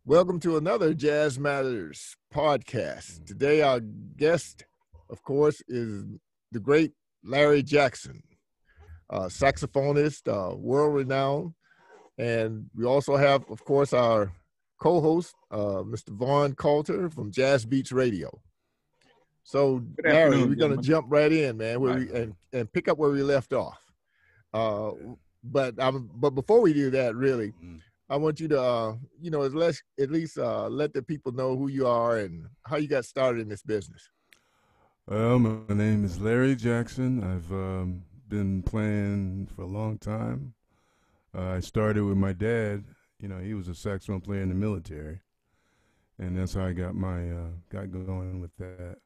Welcome to another Jazz Matters podcast. Today, our guest, of course, is the great Larry Jackson, saxophonist, world renowned. And we also have, of course, our co host, Mr. Coulter from Jazz Beats Radio. So, Good Larry, afternoon, we're going to gentlemen. jump right in, man, Right. and pick up where we left off. But before we do that, really, I want you to, at least let the people know who you are and how you got started in this business. Well, my name is Larry Jackson. I've been playing for a long time. I started with my dad. You know, he was a saxophone player in the military, and that's how I got got going with that.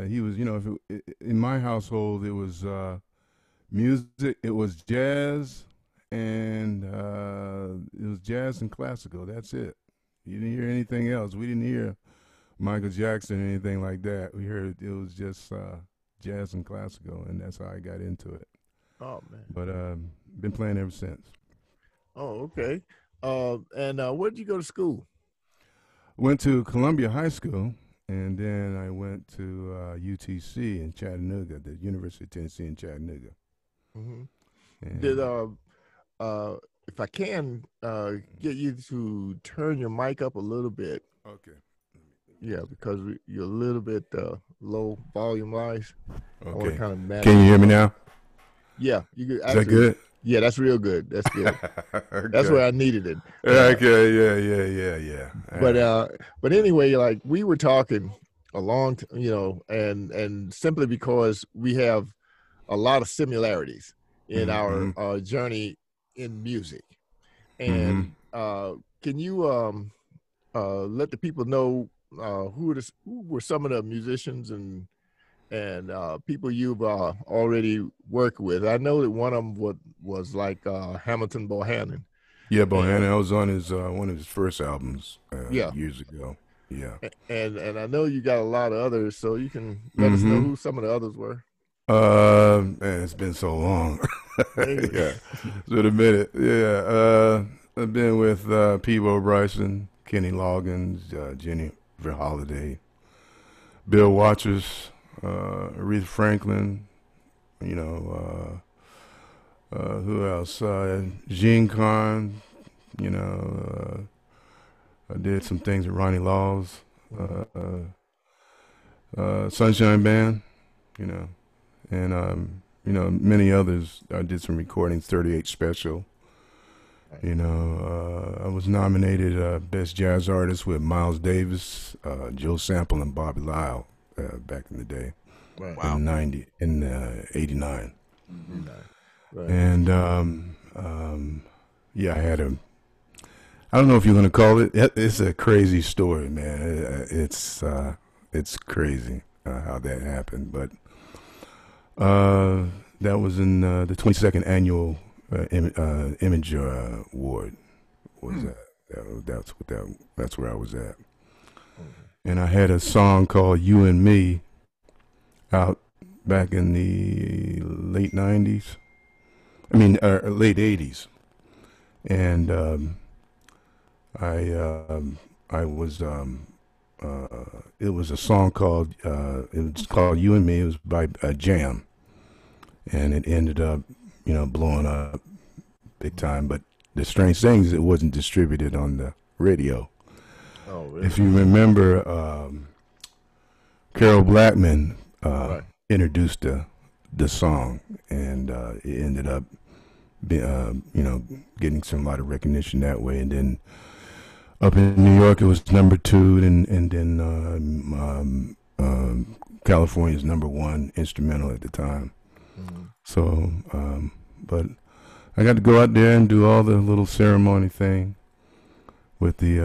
He was, in my household, it was music. It was jazz, and it was jazz and classical. That's it. You didn't hear anything else. We didn't hear Michael Jackson or anything like that. We heard it was just jazz and classical, and that's how I got into it. Oh, man. But been playing ever since. Oh, okay. And where did you go to school? Went to Columbia High School, and then I went to UTC in Chattanooga, the University of Tennessee in Chattanooga. Mm-hmm. Did if I can get you to turn your mic up a little bit? Okay. Yeah, because you're a little bit low volume wise. Okay. Kind of can you hear me now? Yeah, you could. Is that good? Yeah, that's real good. That's good. Okay. That's where I needed it. Okay. Yeah. But anyway, like we were talking a long, and simply because we have a lot of similarities in our journey in music, and can you let the people know who were some of the musicians and people you've already worked with? I know that one of them was like Hamilton Bohannon. Yeah, Bohannon. I was on his one of his first albums years ago. Yeah. And I know you got a lot of others, so you can let us know who some of the others were. Man, it's been so long. Yeah, it's been a minute. Yeah, I've been with Peabo Bryson, Kenny Loggins, Jennifer Holiday, Bill Watrous, Aretha Franklin. Who else? Gene Khan. I did some things with Ronnie Laws, Sunshine Band. And many others. I did some recordings, 38 Special. I was nominated Best Jazz Artist with Miles Davis, Joe Sample, and Bobby Lyle back in the day. Right. Wow. In 89. Mm-hmm. Right. And I had I don't know if you're going to call it, it's a crazy story, man. It's crazy how that happened, but that was in the 22nd annual Image Award. Was that's where I was at. And I had a song called "You and Me" out back in the late '90s. I mean, late '80s, and I was. It was a song called "You and Me." It was by Jam, and it ended up, blowing up big time. But the strange thing is, it wasn't distributed on the radio. Oh, really? If you remember, Carol Blackman introduced the song, and it ended up, getting a lot of recognition that way, and then. Up in New York, it was number 2, and then California's number 1 instrumental at the time. Mm-hmm. So, but I got to go out there and do all the little ceremony thing with the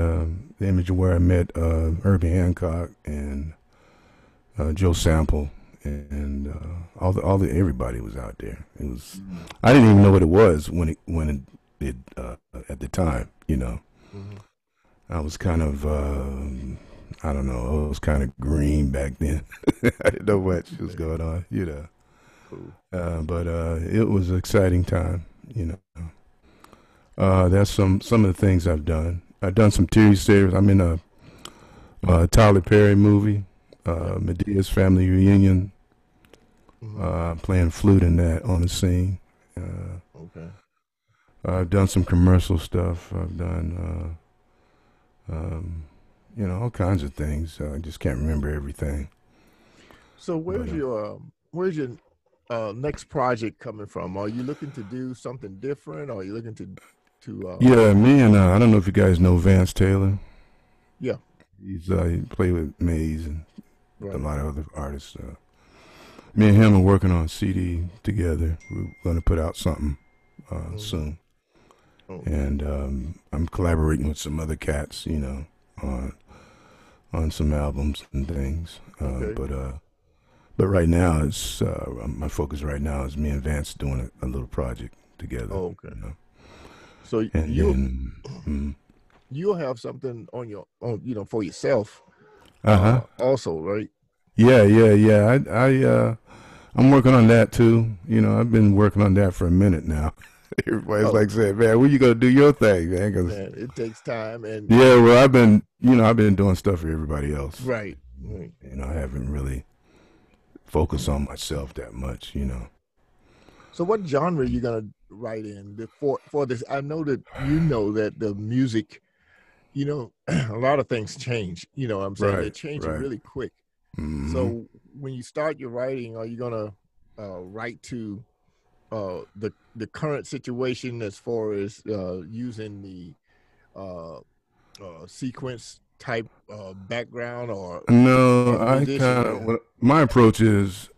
image where I met Herbie Hancock and Joe Sample, and everybody was out there. It was I didn't even know what it was when it at the time, Mm-hmm. I was kind of, I don't know, I was kind of green back then. I didn't know what was going on, Cool. But it was an exciting time, That's some of the things I've done. I've done some TV series. I'm in a Tyler Perry movie, Yeah. Medea's Family Reunion. Hmm. Playing flute in that on the scene. Uh, Okay. I've done some commercial stuff. I've done, all kinds of things. I just can't remember everything. So But where's your next project coming from? Are you looking to do something different? Or are you looking to yeah, me and I don't know if you guys know Vance Taylor. yeah, He played with Maze and a right. lot of other artists. Me and him are working on a CD together. We're going to put out something Hmm. soon, Okay. and I'm collaborating with some other cats, on some albums and things. Okay. But right now, it's my focus right now is me and Vance doing a little project together. Okay. You know, So and then you'll have something on for yourself uh-huh. also, right? Yeah. I'm working on that too. I've been working on that for a minute now. Everybody's Oh like saying, "Man, when you gonna do your thing, man?" 'Cause man, it takes time yeah, and well, I've been doing stuff for everybody else. right. Right. I haven't really focused on myself that much. So what genre are you gonna write in for this? I know that you know that the music, a lot of things change. You know what I'm saying? They're Right, changing right. really quick. Hmm. So when you start your writing, are you gonna write to the current situation as far as using the uh, sequence type background No, or the musician? my approach is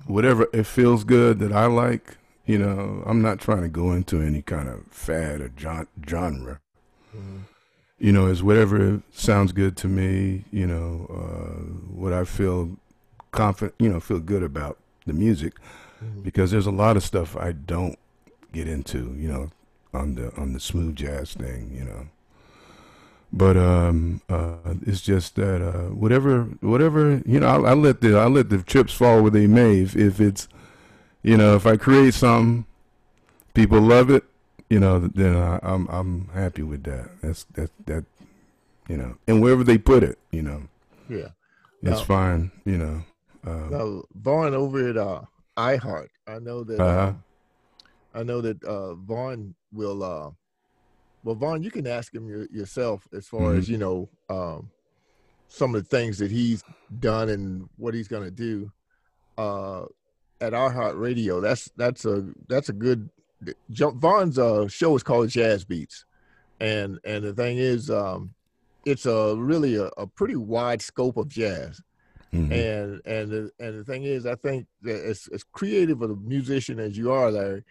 whatever it feels good that I like. I'm not trying to go into any kind of fad or genre. Mhm. It's whatever sounds good to me. What I feel confident, feel good about the music, Mhm. because there's a lot of stuff I don't get into, on the smooth jazz thing. But it's just that whatever I let the chips fall where they may. If it's if I create something, people love it, then I'm happy with that. And wherever they put it, Yeah. it's Now, fine. Vaughn over at iHeart, Uh I know that Vaughn will well, Vaughn, you can ask him yourself as far hmm as some of the things that he's done and what he's going to do uh, at iHeart Radio. That's a good. Vaughn's show is called Jazz Beats, and the thing is, it's a really a pretty wide scope of jazz. hmm And the thing is, I think that as creative of a musician as you are, Larry,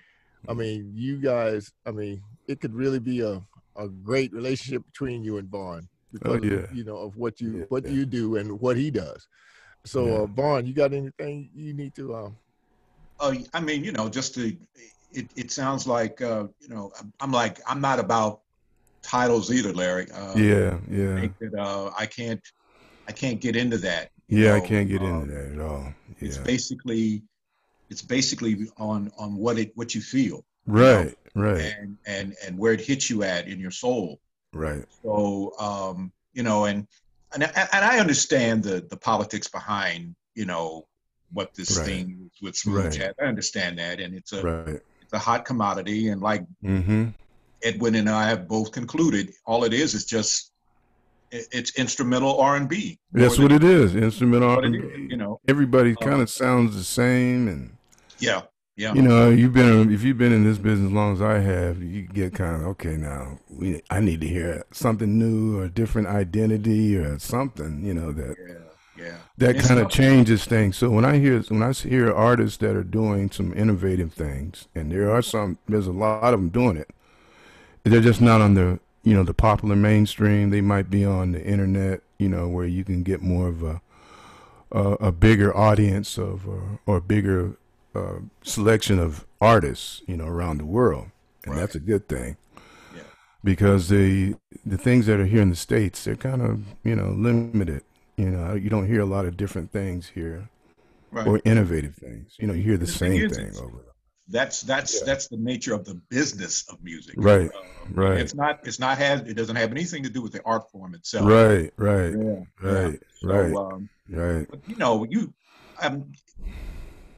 I mean, you guys, I mean, it could really be a great relationship between you and Vaughn Oh because of yeah, of what you yeah, what you do and what he does. So, yeah. Vaughn, you got anything you need to? I mean, just it sounds like, I'm like, I'm not about titles either, Larry. Yeah, I yeah, think that I can't get into that. yeah. I can't get into that at all. It's Yeah. basically, it's basically on what you feel, Right, right, and where it hits you at in your soul. right, So, and I understand the politics behind, what this right, thing is with smooth right, jazz. I understand that, and right. it's a hot commodity, and like Mm-hmm. Edwin and I have both concluded, all it is just it's instrumental R&B more That's than what it is. Instrumental what it is. R&B. Everybody Uh, kind of sounds the same, and yeah, yeah, if you've been in this business as long as I have, you get kind of okay now. I need to hear something new or a different identity or something. That yeah, yeah. And that it's kind of tough. changes things. So when I hear artists that are doing some innovative things, and there's a lot of them doing it. They're just not on the popular mainstream. They might be on the internet, where you can get more of a bigger audience or bigger selection of artists, around the world, and that's Right. a good thing Yeah. because the things that are here in the States, they're kind of limited. You don't hear a lot of different things here Right. or innovative things. You hear the And the thing same is, thing over. that's the nature of the business of music. Right, right. It doesn't have anything to do with the art form itself. Right. Yeah. Right. So, right. But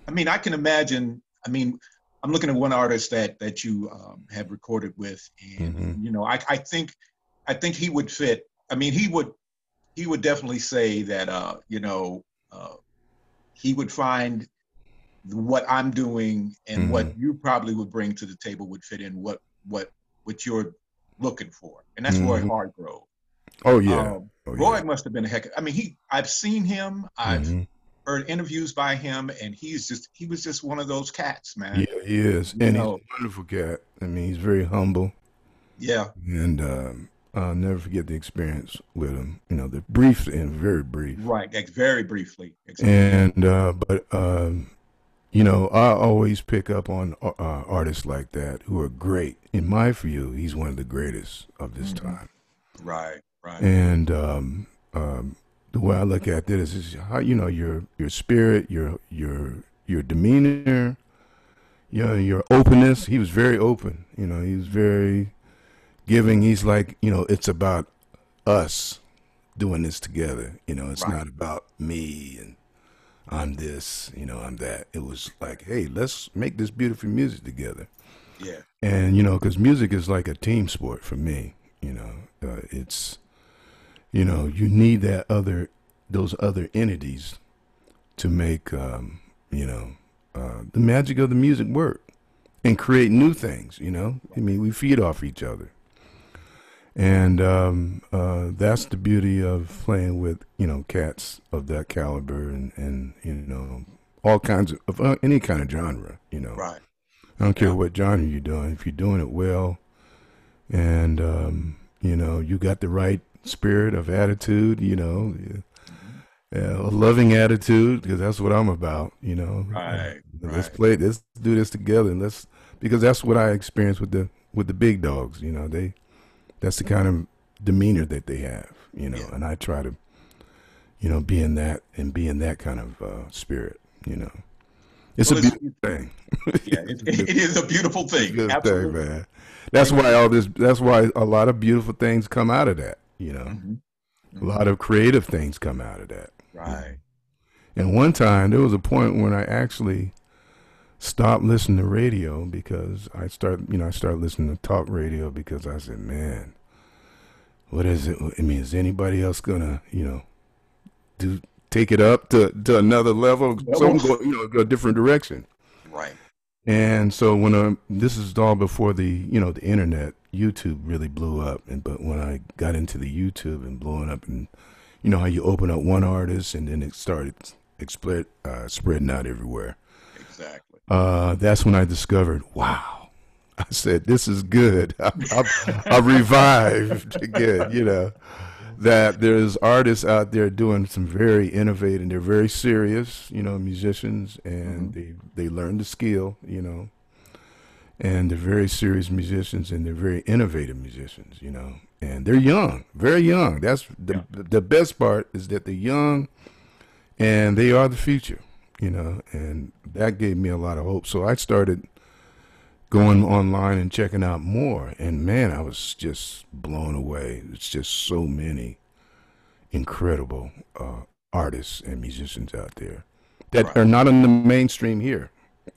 I mean, I can imagine. I mean, I'm looking at one artist that you have recorded with, and I think he would fit. I mean, he would definitely say that he would find what I'm doing and what you probably would bring to the table would fit in what you're looking for, and that's Roy Hargrove. Oh yeah. Roy must have been a heck. I mean, I've seen him. I've heard interviews by him, and he was just one of those cats, man. Yeah, he is, and he's a wonderful cat. I mean, he's very humble. Yeah, and I'll never forget the experience with him. The brief and very brief. Right, very briefly. Exactly. And but I always pick up on artists like that who are great. In my view, he's one of the greatest of this time. Right. And the way I look at it is how your spirit, your demeanor, your openness. He was very open. He was very giving. He's like, it's about us doing this together. It's not about me and I'm this, I'm that. It was like, hey, let's make this beautiful music together. Yeah. And because music is like a team sport for me. It's you need those other entities to make the magic of the music work and create new things. I mean, we feed off each other, and that's the beauty of playing with cats of that caliber and all kinds of any kind of genre. Right. I don't care what genre you're doing. If you're doing it well, and you got the right spirit of attitude, a loving attitude, because that's what I'm about, Right. Let's do this together, and because that's what I experienced with the big dogs. That's the kind of demeanor that they have, and I try to, be in that kind of spirit, It's a beautiful thing. Yeah, it is a beautiful thing. Good Absolutely, thing, man. That's why a lot of beautiful things come out of that, A lot of creative things come out of that. Right. And one time there was a point when I actually stopped listening to radio because I started listening to talk radio because I said, man, what is it? I mean, is anybody else gonna, take it up to another level? Some go a different direction. Right. And so when this is all before the the internet, YouTube really blew up, but when I got into the YouTube and blowing up, and how you open up one artist and then it started spreading out everywhere. Exactly. That's when I discovered, wow. I said, this is good. I revived again, that there's artists out there doing some very innovative, and they're very serious, musicians, and they learn the skill, and they're very serious musicians, and they're very innovative musicians, and they're young, very young. That's the best part, is that they're young, and they are the future, and that gave me a lot of hope. So I started going online and checking out more, and man, I was just blown away. It's just so many incredible artists and musicians out there that are not in the mainstream here,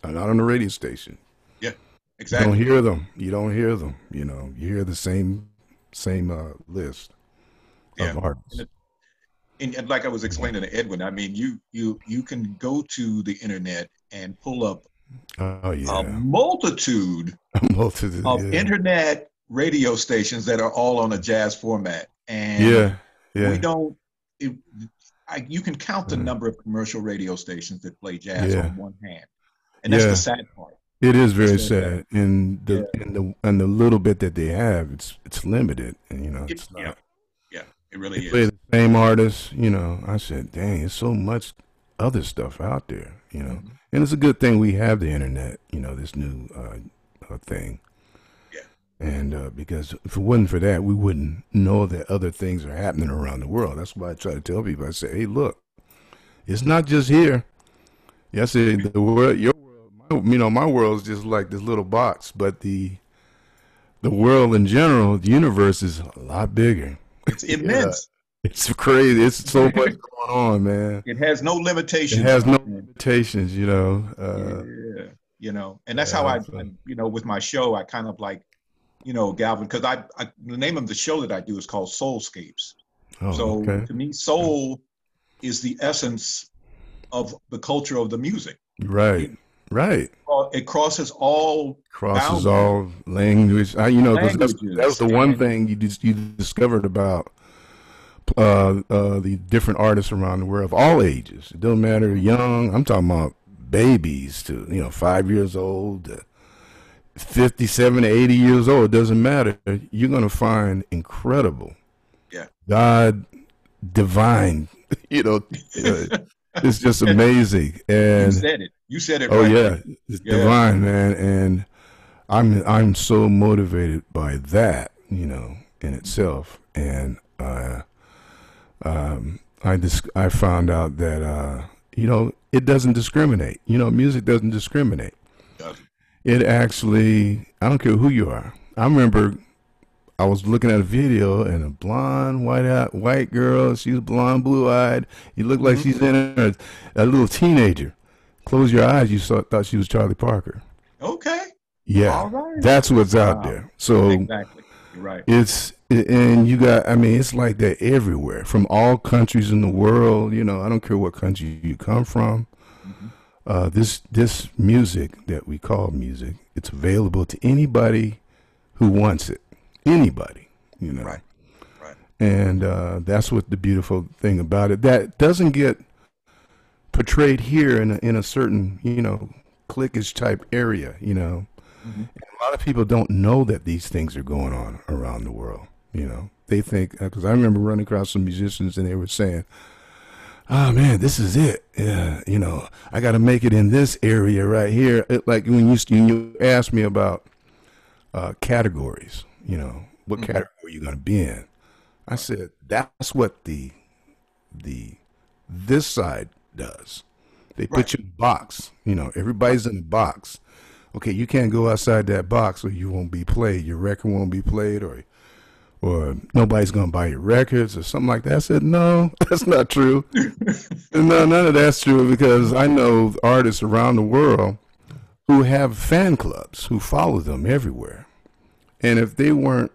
are not on the radio station. Yeah, exactly. You don't hear them. You hear the same list of artists. And like I was explaining to Edwin, I mean, you can go to the internet and pull up a multitude of internet radio stations that are all on a jazz format, and we don't. You can count the number of commercial radio stations that play jazz on one hand, and that's the sad part. It is very sad, and the little bit that they have, it's limited, and it's not. It really is. Play the same artists, I said, dang, there's so much other stuff out there, and it's a good thing we have the internet, this new thing. Yeah. And because if it wasn't for that, we wouldn't know that other things are happening around the world. That's why I try to tell people. I say, hey, look, it's not just here. I say, the world, your world, my my world is just like this little box, but the world in general, the universe is a lot bigger. It's immense. It's crazy. It's so much going on, man. It has no limitations. It has no limitations, and that's how I with my show, I kind of like, Galvin, because the name of the show that I do is called Soulscapes. To me, soul is the essence of the culture of the music. Right. It crosses all language. That's the one thing you discovered about the different artists around the world of all ages. It doesn't matter young. I'm talking about babies to 5 years old, to 57, 80 years old. It doesn't matter. You're gonna find incredible, God, divine. It's just amazing. And you said it. Oh right. yeah, it's divine, man. And I'm so motivated by that, in itself. And I found out that it doesn't discriminate. Music doesn't discriminate. It actually, I don't care who you are. I remember I was looking at a video and a blonde, white girl. She was blonde, blue-eyed. You look like she's in a little teenager. Close your eyes, you thought she was Charlie Parker. Okay. Yeah. All right. That's what's out there. So exactly. You're right. It's like that everywhere, from all countries in the world. I don't care what country you come from. This music that we call music, it's available to anybody who wants it. Anybody, Right. And that's what the beautiful thing about it. That doesn't get portrayed here in a certain, cliquish type area, And a lot of people don't know that these things are going on around the world, They think, because I remember running across some musicians and they were saying, oh man, this is it. Yeah, I got to make it in this area right here. Like when you asked me about categories, what category are you going to be in? I said, that's what this side does. They put you in a box. Everybody's in a box. Okay, you can't go outside that box or you won't be played. Your record won't be played or nobody's going to buy your records or something like that. I said, no, that's not true. No, none of that's true, because I know artists around the world who have fan clubs who follow them everywhere. And if they weren't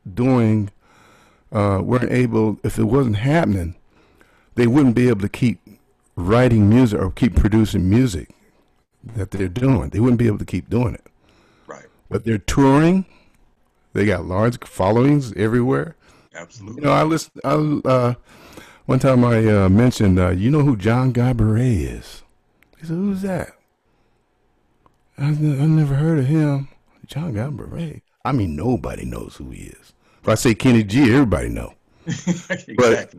if it wasn't happening, they wouldn't be able to keep writing music or keep producing music that they're doing. They wouldn't be able to keep doing it. Right. But they're touring. They got large followings everywhere. Absolutely. One time I mentioned, you know who John Gabourey is? He said, who's that? I never heard of him. John Gabourey. I mean, nobody knows who he is. If I say Kenny G, everybody know. Exactly. But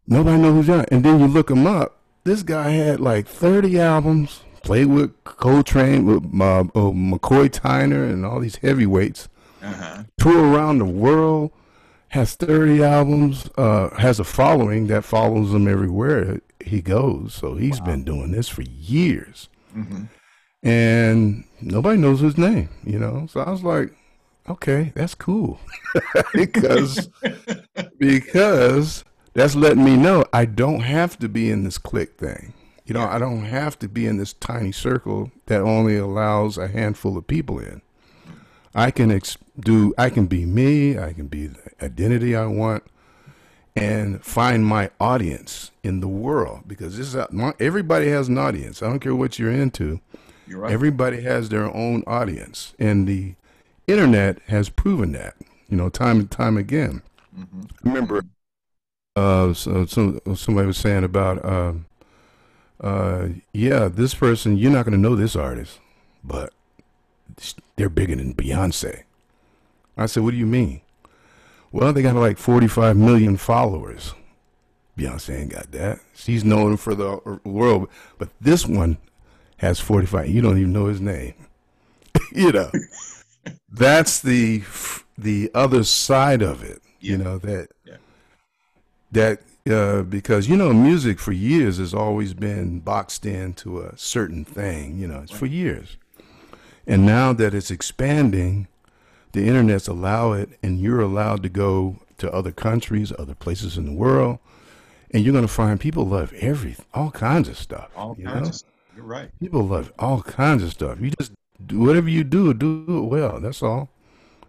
nobody knows who John. And then you look him up. This guy had like 30 albums. Played with Coulter, with McCoy Tyner, and all these heavyweights. Tour around the world. Has 30 albums. Has a following that follows him everywhere he goes. So he's been doing this for years. And nobody knows his name, So I was like, okay, that's cool. because that's letting me know I don't have to be in this clique thing. I don't have to be in this tiny circle that only allows a handful of people in. I can be me. I can be the identity I want, and find my audience in the world, because everybody has an audience. I don't care what you're into. You're right. Everybody has their own audience, and the internet has proven that, time and time again. Remember, somebody was saying about, this person, you're not going to know this artist, but they're bigger than Beyonce. I said, what do you mean? Well, they got like 45 million followers. Beyonce ain't got that. She's known for the world, but this one has 45. You don't even know his name. That's the other side of it. That because, you know, music for years has always been boxed into a certain thing, you know, it's for years. And now that it's expanding, the internet's allow it, and you're allowed to go to other countries, other places in the world, and you're going to find people love all kinds of stuff. All kinds of stuff. You're right. People love all kinds of stuff. You just do whatever you do it well. That's all.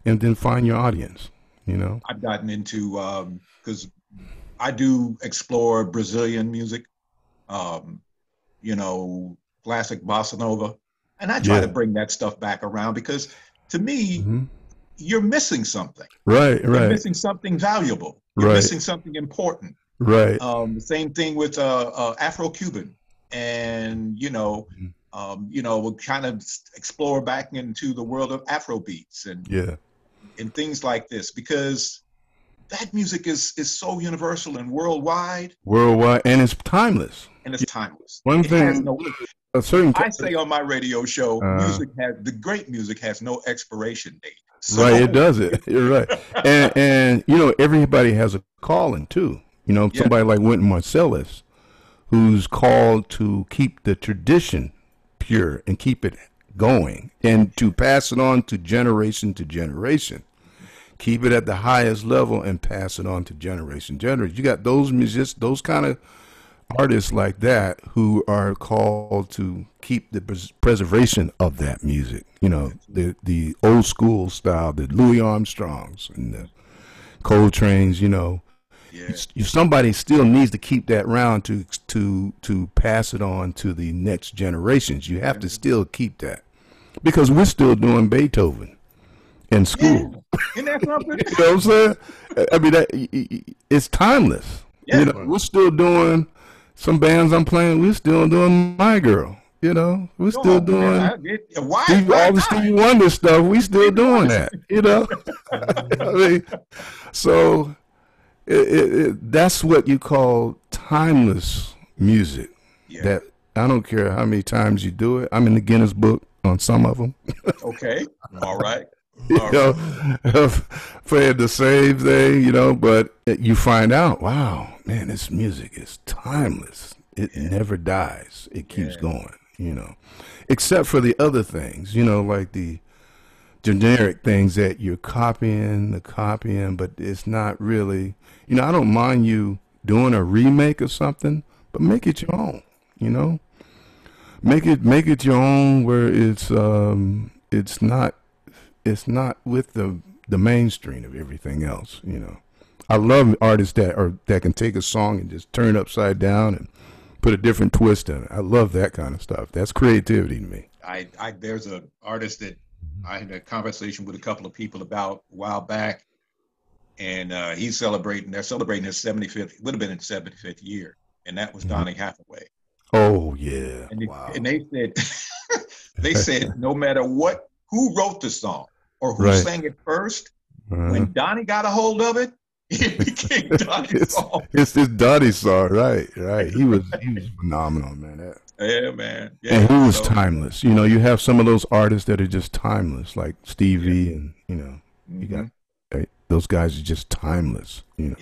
And then find your audience, you know. I've gotten into, because I do explore Brazilian music, you know, classic bossa nova. And I try to bring that stuff back around because to me, you're missing something. Right. You're missing something valuable. You're missing something important. Right. The same thing with Afro-Cuban. And, we'll kind of explore back into the world of Afro beats and things like this, because that music is so universal and worldwide. And it's timeless. One thing, I say on my radio show, the great music has no expiration date. So, right, it does it. You're right. and you know, everybody has a calling too. You know, somebody like Wynton Marsalis, who's called to keep the tradition pure and keep it going and to pass it on to generation. Keep it at the highest level and pass it on to generation. You got those musicians, those kind of artists like that who are called to keep the preservation of that music. You know, the old school style, the Louis Armstrongs and the Coltrane's, you know. Somebody still needs to keep that around to pass it on to the next generations. You have to still keep that because we're still doing Beethoven in school. Isn't that something? You know what I'm saying? I mean, it's timeless. Yeah. You know, we're still doing some bands I'm playing. We're still doing My Girl. You know, we're still doing all the Stevie Wonder stuff. We still doing that. You know, I mean, so. That's what you call timeless music. That I don't care how many times you do it. I'm in the Guinness Book on some of them. Okay, all right. You know, playing the same thing, you know, but you find out, wow, man, this music is timeless. It never dies. It keeps going, you know, except for the other things, you know, like the generic things that you're copying, but it's not really, you know, I don't mind you doing a remake of something, but make it your own, you know, make it your own where it's not with the mainstream of everything else, you know. I love artists that can take a song and just turn it upside down and put a different twist in it. I love that kind of stuff. That's creativity to me. There's an artist that I had a conversation with a couple of people about a while back, and they're celebrating his 75th, would have been his 75th year, and that was Donny Hathaway. Oh, yeah. And they said, no matter who wrote the song or who sang it first, when Donny got a hold of it, it became Donny's song. It's Donny's song, right. He was phenomenal, man. Yeah, man. Yeah. And he was timeless. You know, you have some of those artists that are just timeless, like Stevie, and you know, you got those guys are just timeless. You know,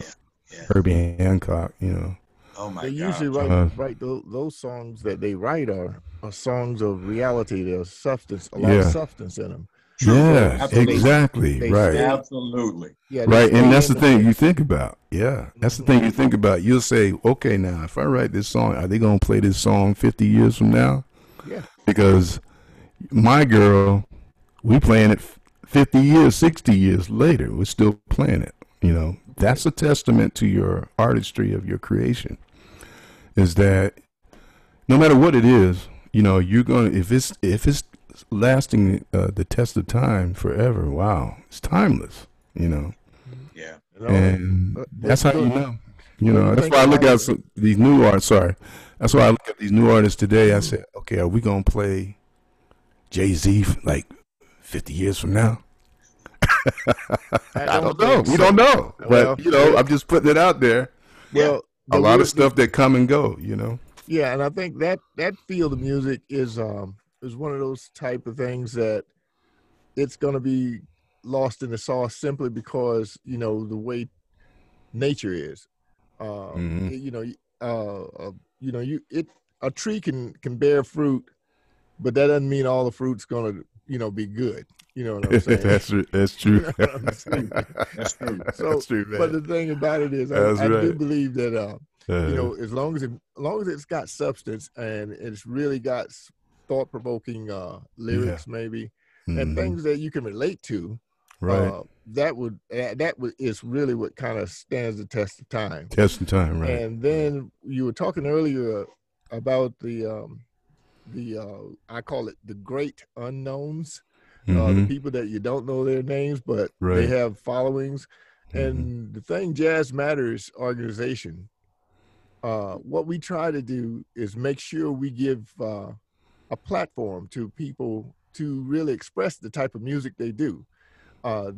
Herbie Hancock. You know, oh my they God. usually write those songs that they write are songs of reality. There's substance, a lot of substance in them. True. Yeah, exactly. Right. Absolutely. Yeah, right. And that's the thing you think about. Yeah. That's the thing you think about. You'll say, okay, now, if I write this song, are they going to play this song 50 years from now? Yeah. Because My Girl, we playing it 50 years, 60 years later. We're still playing it. You know, that's a testament to your artistry of your creation, is that no matter what it is, you know, you're going to, if it's lasting the test of time forever, wow, it's timeless, you know. Yeah. And that's how you know. You know, that's why I look at these new artists. That's why I look at these new artists today. I said, okay, are we gonna play Jay-Z like 50 years from now? I don't know. We don't know. But you know, I'm just putting it out there. Well, a lot of stuff that come and go, you know. Yeah, and I think that field of music is one of those type of things that it's going to be lost in the sauce simply because, you know, the way nature is. A tree can bear fruit, but that doesn't mean all the fruit's gonna be good. You know what I'm saying? That's true. That's true. So, that's true, man. But the thing about it is, I do believe that as long as it's got substance and it's really got thought-provoking lyrics, maybe, and things that you can relate to, right? That is really what kind of stands the test of time. Right. And then you were talking earlier about the I call it the great unknowns, the people that you don't know their names, but they have followings. And the thing, Jazz Matters organization, what we try to do is make sure we give a platform to people to really express the type of music they do.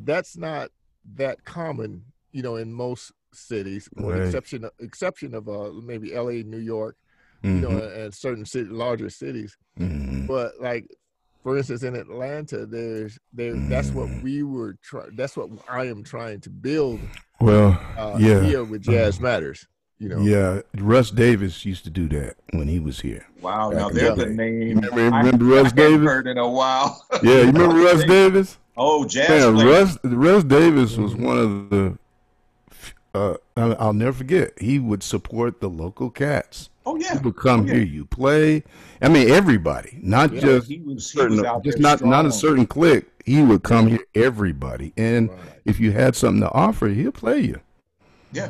That's not that common, in most cities, with exception of maybe LA, New York, and certain larger cities. But like, for instance, in Atlanta, that's what that's what I am trying to build. Well, here with Jazz Matters. Yeah, Russ Davis used to do that when he was here. Wow, now there's a name. Remember Russ Davis? I haven't heard in a while. Yeah, you remember Russ Davis? Oh, jazz. Man, Russ Davis was one of the. I'll never forget. He would support the local cats. Oh yeah, he would come here. You play. I mean, everybody, not just not a certain clique. He would come here, everybody, and if you had something to offer, he'll play you. Yeah,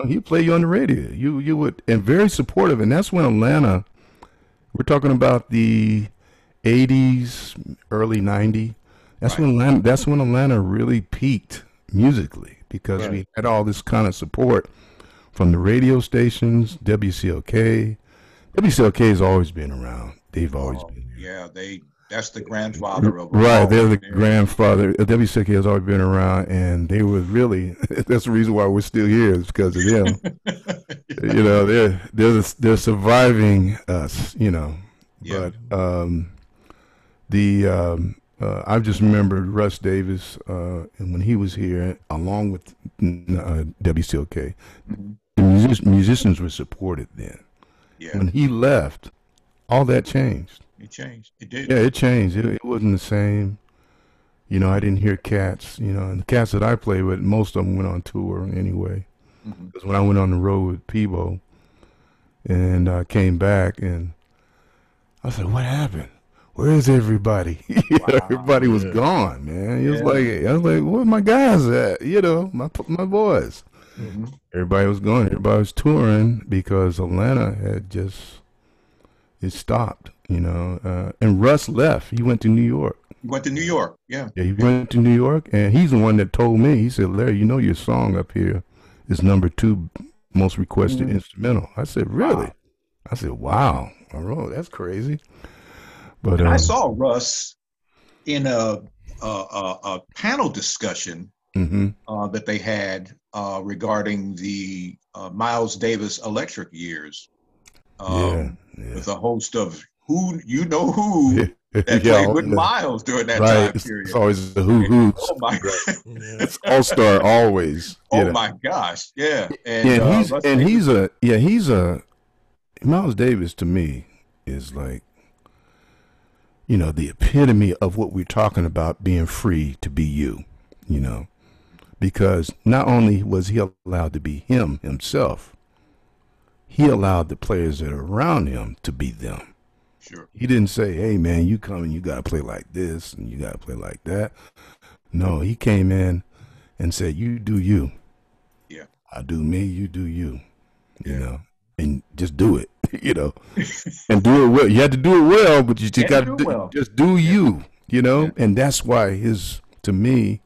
he'll play you on the radio. You would, and very supportive. And that's when Atlanta. We're talking about the '80s, early '90s. That's when Atlanta really peaked musically, because we had all this kind of support from the radio stations. WCLK has always been around. They've always been. Yeah, that's the grandfather of they're the grandfather. WCLK has always been around, and they were really. That's the reason why we're still here, is because of them. They're surviving us. But I just remembered Russ Davis, and when he was here, along with WCLK, the musicians were supported then. Yeah. When he left, all that changed. It changed. It did. Yeah, it changed. It wasn't the same. I didn't hear cats. And the cats that I played with, most of them went on tour anyway. Because when I went on the road with Peabo, and I came back, and I said, "What happened? Where's everybody?" Everybody was gone, man. I was like, "Where my guys at?" My boys. Everybody was gone. Everybody was touring because Atlanta had it stopped. And Russ left. He went to New York. He went to New York. Yeah. Yeah, he went to New York, and he's the one that told me. He said, "Larry, your song up here is #2 most requested instrumental." I said, "Really?" Wow. I said, "Wow." I wrote, "That's crazy." But I saw Russ in a panel discussion that they had regarding the Miles Davis Electric years, with a host of who that played with Miles during that time period. It's always the who's. Oh my God, it's all-star always. Oh my gosh, yeah. And he's a Miles Davis to me is like, the epitome of what we're talking about, being free to be you, because not only was he allowed to be himself, he allowed the players that are around him to be them. Sure. He didn't say, "Hey man, you come and you got to play like this and you got to play like that." No, he came in and said, "You do you. Yeah. I do me, you do you." And just do it, and do it well. You had to do it well, but you just got to just do you, and that's why to me,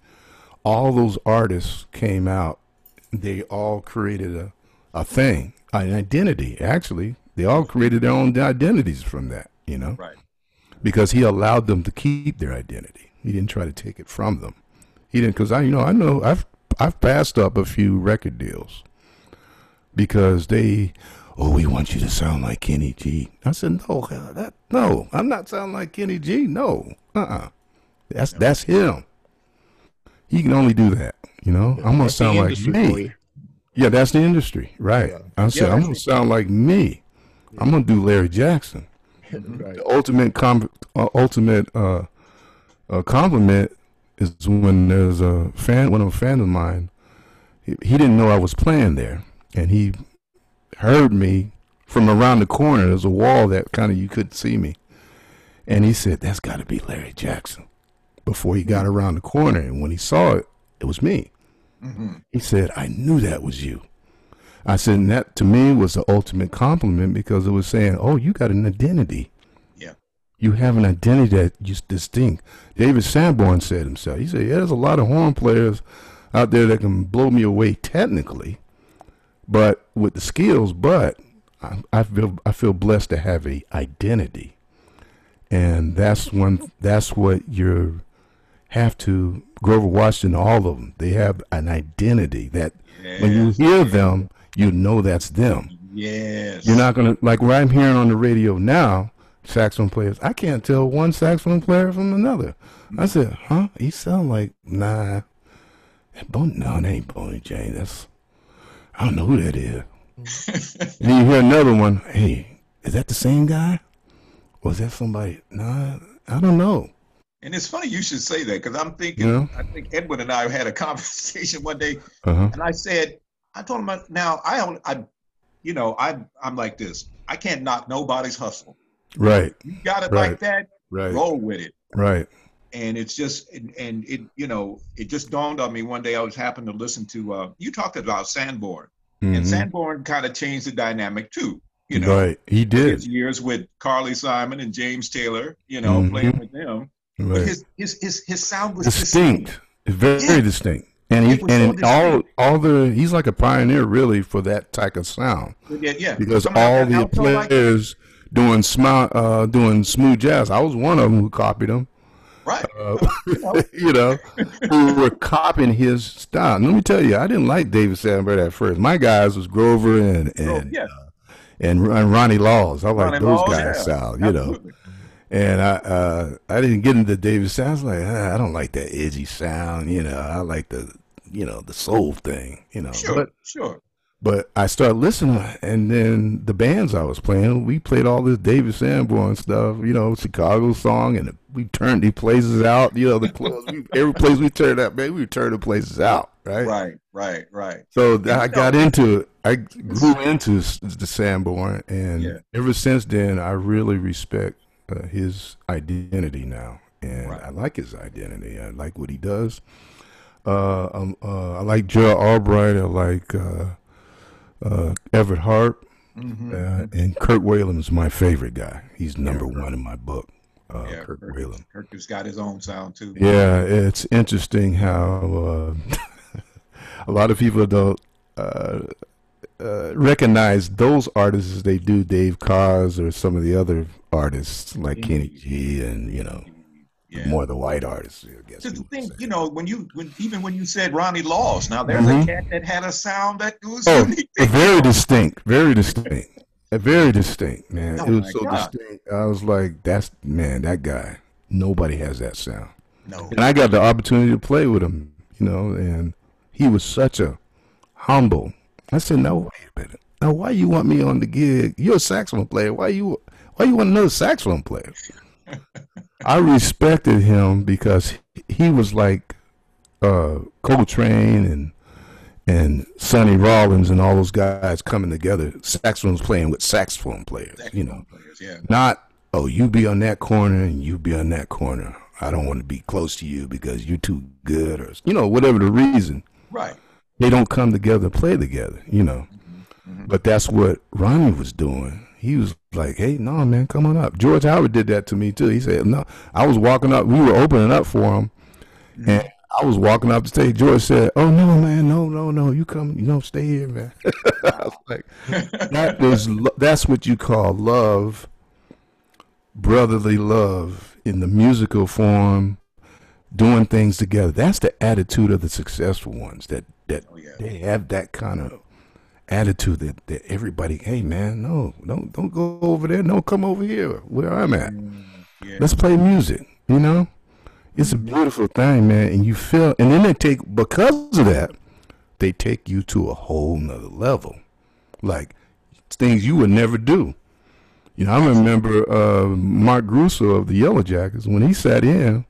all those artists came out. They all created a thing, an identity. Actually, they all created their own identities from that, right? Because he allowed them to keep their identity. He didn't try to take it from them. He didn't, because I know I've passed up a few record deals because we want you to sound like Kenny G. I said, no, I'm not sounding like Kenny G. No, that's him. He can only do that, I'm gonna sound like me. Yeah, that's the industry, right? Yeah. I said, I'm gonna sound like me. Yeah. I'm gonna do Larry Jackson. Right. The ultimate compliment is when there's one of a fan of mine. He didn't know I was playing there, and he heard me from around the corner. There's a wall that kind of you couldn't see me, and he said, "That's got to be Larry Jackson." Before he got around the corner, and when he saw it, it was me. Mm-hmm. He said, "I knew that was you." I said, and that to me was the ultimate compliment, because it was saying, "Oh, you got an identity. Yeah, you have an identity that you distinct." David Sanborn said himself. He said, "Yeah, there's a lot of horn players out there that can blow me away technically, but with the skills. But I feel blessed to have a identity, and that's what you have to." Grover Washington, all of them, they have an identity that when you hear them, you know that's them. Yes. You're not going to, like what I'm hearing on the radio now, saxophone players, I can't tell one saxophone player from another. I said, huh? He sound like, nah. No, it ain't Boney James. I don't know who that is. And then you hear another one, hey, is that the same guy? Or is that somebody? Nah, I don't know. And it's funny you should say that, because I'm thinking, I think Edwin and I had a conversation one day, and I told him, now I'm like this. I can't knock nobody's hustle. Right. You got it like that. Right. Roll with it. Right. And it's just, and it, it just dawned on me one day. I was happened to listen to, you talked about Sanborn, and Sanborn kind of changed the dynamic too. Right. He did. His years with Carly Simon and James Taylor, playing with them. Right. But his sound was distinct, very distinct, and he's like a pioneer really for that type of sound. Yeah, because all the players doing smooth jazz, I was one of them who copied him. Right, who were copying his style. And let me tell you, I didn't like David Sanborn at first. My guys was Grover and Ronnie Laws. I like those guys' style, Absolutely. And I didn't get into David sound. I was like, I don't like that edgy sound, I like the soul thing, Sure. But I started listening, and then the bands I was playing, we played all this David Sanborn stuff, Chicago song, and we turned these places out, every place we turned out, man, we turned the places out, right? Right. So I got into it. I grew into the Sanborn, and ever since then, I really respect his identity now, and I like his identity. I like what he does. I like Gerald Albright. I like Everett Harp, and Kirk Whalum is my favorite guy. He's number one in my book. Kirk Whalum. Kirk has got his own sound too. Yeah, it's interesting how a lot of people don't recognize those artists as they do Dave Koz or some of the other artists like Kenny G and more of the white artists. I guess. Just think, when you said Ronnie Laws, now there's a cat that had a sound that was unique. Very distinct, man. It was so distinct. I was like, that guy. Nobody has that sound. No. And I got the opportunity to play with him, and he was such a humble. I said, no, wait a minute. Now, why you want me on the gig? You're a saxophone player. Why you want another saxophone player? I respected him because he was like Coltrane and Sonny Rollins and all those guys coming together. Saxophones playing with saxophone players, Not, you be on that corner and you be on that corner. I don't want to be close to you because you're too good, or whatever the reason. Right. They don't come together, play together, But that's what Ronnie was doing. He was like, hey, no, man, come on up. George Howard did that to me, too. He said, no, I was walking up. We were opening up for him. And I was walking up the stage. George said, oh, no, man, no. You come, stay here, man. I was like, that's what you call love, brotherly love in the musical form, doing things together. That's the attitude of the successful ones, that they have that kind of attitude that everybody, hey man, no, don't go over there, no, come over here where I'm at. Let's play music. It's a beautiful thing, man. And you feel, and then because of that, they take you to a whole nother level. Like things you would never do. You know, I remember Mark Grusso of the Yellow Jackets, when he sat in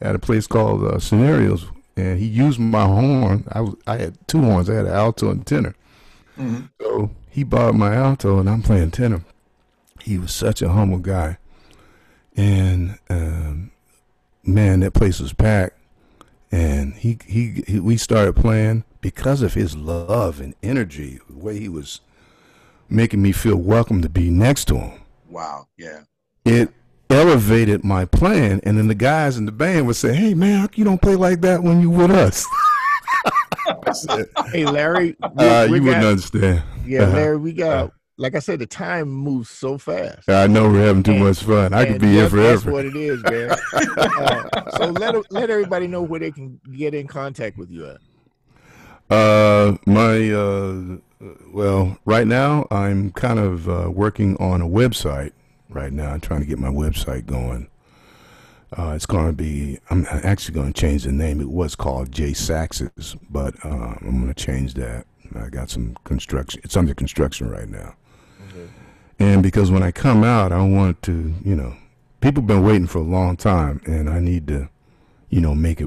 at a place called Scenarios, and he used my horn. I had two horns. I had an alto and tenor. Mm-hmm. So he bought my alto, and I'm playing tenor. He was such a humble guy. And, man, that place was packed. And we started playing because of his love and energy, the way he was making me feel welcome to be next to him. Wow, yeah. It elevated my playing, and then the guys in the band would say, "Hey, man, how come you don't play like that when you with us?" I said, "Hey, Larry, you wouldn't understand." Yeah, Larry, we got, like I said, the time moves so fast. I know we're having too much fun. I could be here forever. That's what it is, man. So let everybody know where they can get in contact with you at. Well, right now I'm kind of working on a website. Right now, I'm trying to get my website going. It's going to be, I'm actually going to change the name. It was called J Saxes, but I'm going to change that. I got some construction. It's under construction right now. Okay. And because when I come out, I want to, people have been waiting for a long time, and I need to, make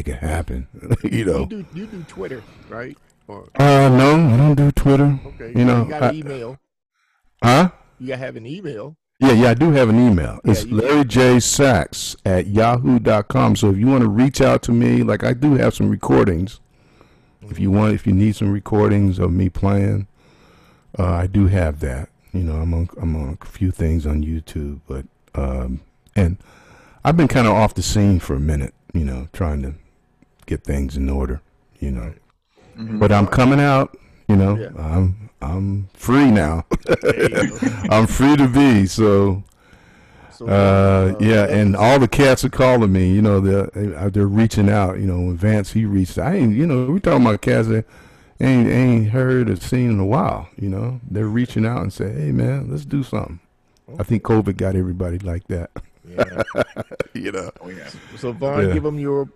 it happen. You do Twitter, right? No, I don't do Twitter. Okay. You got an email. Huh? You got to have an email. Yeah, I do have an email. It's LarryJSax@yahoo.com. So if you want to reach out to me, like I do have some recordings. If you need some recordings of me playing, I do have that. I'm on a few things on YouTube, but and I've been kind of off the scene for a minute, trying to get things in order, Mm-hmm. But I'm coming out, Yeah. I'm free now. I'm free to be. So yeah, and all the cats are calling me. They're reaching out. When Vance he reached, we talking about cats that ain't heard or seen in a while. They're reaching out and say, "Hey man, let's do something." Okay. I think COVID got everybody like that. Yeah. Oh yeah. So Vaughn, give them your